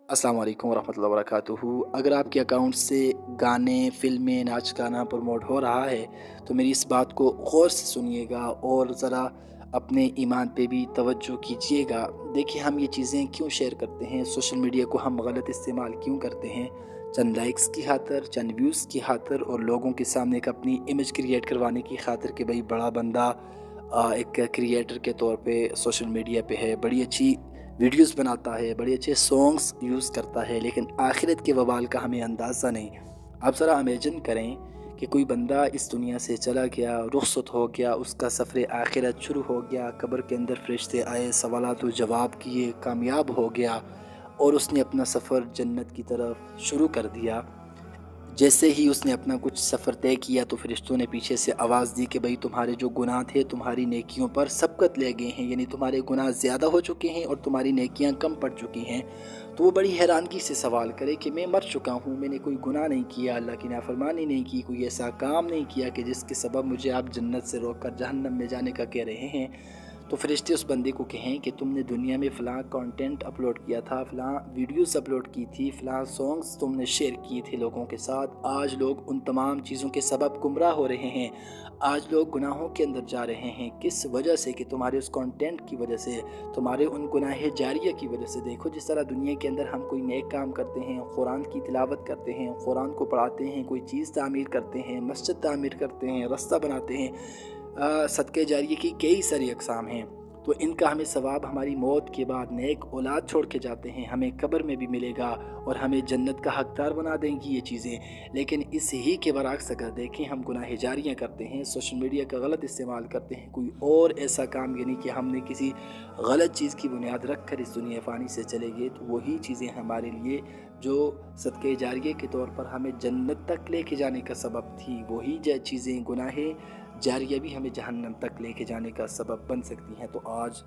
अस्सलाम वालेकुम वरहमतुल्लाहि वबरकातुहू। अगर आपके अकाउंट से गाने, फ़िल्में, नाच गाना प्रमोट हो रहा है तो मेरी इस बात को गौर से सुनिएगा और ज़रा अपने ईमान पे भी तवज्जो कीजिएगा। देखिए, हम ये चीज़ें क्यों शेयर करते हैं, सोशल मीडिया को हम गलत इस्तेमाल क्यों करते हैं? चंद लाइक्स की खातिर, चंद व्यूज़ की खातिर और लोगों के सामने एक अपनी इमेज क्रिएट करवाने की खातिर कि भाई बड़ा बंदा एक क्रिएटर के तौर पे सोशल मीडिया पे है, बड़ी अच्छी वीडियोस बनाता है, बड़े अच्छे सॉन्ग्स यूज़ करता है, लेकिन आखिरत के वबाल का हमें अंदाज़ा नहीं। आप ज़रा इमेजिन करें कि कोई बंदा इस दुनिया से चला गया, रुखसत हो गया, उसका सफ़र आखिरत शुरू हो गया, कब्र के अंदर फरिश्ते आए, सवालात व जवाब किए, कामयाब हो गया और उसने अपना सफ़र जन्नत की तरफ शुरू कर दिया। जैसे ही उसने अपना कुछ सफ़र तय किया तो फरिश्तों ने पीछे से आवाज़ दी कि भाई तुम्हारे जो गुनाह थे तुम्हारी नेकियों पर सबकत ले गए हैं, यानी तुम्हारे गुनाह ज़्यादा हो चुके हैं और तुम्हारी नेकियां कम पड़ चुकी हैं। तो वो बड़ी हैरानगी से सवाल करे कि मैं मर चुका हूँ, मैंने कोई गुनाह नहीं किया, अल्लाह की नाफरमानी नहीं की, कोई ऐसा काम नहीं किया कि जिसके सबब मुझे आप जन्नत से रोक कर जहन्नम में जाने का कह रहे हैं। तो फरिश्ते उस बंदे को कहें कि तुमने दुनिया में फ़लाँ कंटेंट अपलोड किया था, फ़लाँ वीडियोस अपलोड की थी, फ़लाँ सॉन्ग्स तुमने शेयर किए थे लोगों के साथ, आज लोग उन तमाम चीज़ों के सबब गुमराह हो रहे हैं, आज लोग गुनाहों के अंदर जा रहे हैं। किस वजह से? कि तुम्हारे उस कंटेंट की वजह से, तुम्हारे उन गुनाह जारिया की वजह से। देखो, जिस तरह दुनिया के अंदर हम कोई नेक काम करते हैं, कुरान की तिलावत करते हैं, कुरान को पढ़ाते हैं, कोई चीज़ तामीर करते हैं, मस्जिद तामीर करते हैं, रास्ता बनाते हैं, सदक़े जारिये की कई सारी अक़साम हैं। तो इनका हमें सवाब हमारी मौत के बाद नेक औलाद छोड़ के जाते हैं, हमें कब्र में भी मिलेगा और हमें जन्नत का हकदार बना देंगी ये चीज़ें। लेकिन इस ही के बरअक्स अगर देखें, हम गुनाह जारियाँ करते हैं, सोशल मीडिया का गलत इस्तेमाल करते हैं, कोई और ऐसा काम, यानी कि हमने किसी गलत चीज़ की बुनियाद रख कर इस दुनिया फ़ानी से चले गए, तो वही चीज़ें हमारे लिए जो सदक़े जारिये के तौर पर हमें जन्नत तक लेके जाने का सबब थी, वही चीज़ें गुनाह जारिया भी हमें जहन्नम तक लेके जाने का सबब बन सकती हैं। तो आज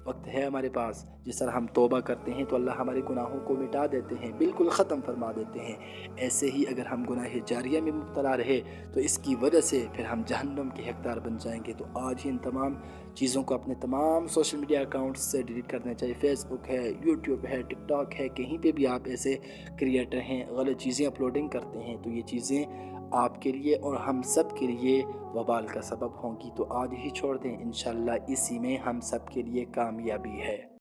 वक्त है हमारे पास, जिस तरह हम तौबा करते हैं तो अल्लाह हमारे गुनाहों को मिटा देते हैं, बिल्कुल ख़त्म फरमा देते हैं। ऐसे ही अगर हम गुनाह जारिया में मुब्तला रहे तो इसकी वजह से फिर हम जहन्नम के हकदार बन जाएंगे। तो आज ही इन तमाम चीज़ों को अपने तमाम सोशल मीडिया अकाउंट्स से डिलीट करना चाहिए। फेसबुक है, यूट्यूब है, टिकटॉक है, कहीं पे भी आप ऐसे क्रिएटर हैं गलत चीज़ें अपलोडिंग करते हैं तो ये चीज़ें आपके लिए और हम सब के लिए वबाल का सबब होंगी। तो आज ही छोड़ दें, इंशाल्लाह इसी में हम सब के लिए कामयाबी है।